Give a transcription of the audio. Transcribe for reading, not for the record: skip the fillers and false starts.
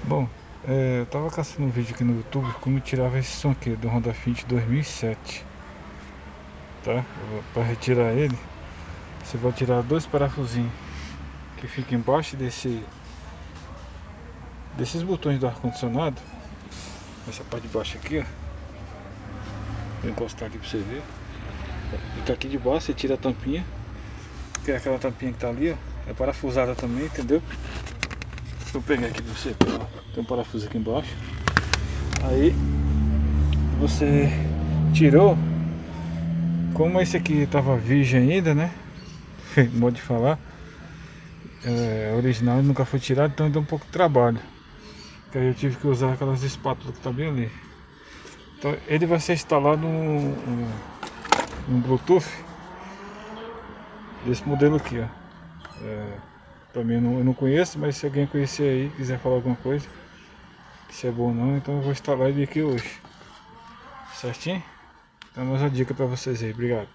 Bom, eu tava caçando um vídeo aqui no YouTube como tirava esse som aqui do Honda Fit 2007, tá? Para retirar ele, você vai tirar dois parafusinhos que ficam embaixo desses botões do ar-condicionado. Essa parte de baixo aqui, ó. Vou encostar aqui pra você ver. E tá aqui de baixo, você tira a tampinha, que é aquela tampinha que tá ali, ó. É parafusada também, entendeu? Vou pegar aqui pra você ver, ó. Tem um parafuso aqui embaixo. Aí você tirou. Como esse aqui tava virgem ainda, né? Modo de falar, original nunca foi tirado, então deu um pouco de trabalho. Que aí eu tive que usar aquelas espátulas que tá bem ali. Então ele vai ser instalado um Bluetooth desse modelo aqui, ó. Também eu não conheço, mas se alguém conhecer aí, quiser falar alguma coisa, se é bom ou não, então eu vou instalar ele aqui hoje. Certinho? Então mais uma dica pra vocês aí, obrigado.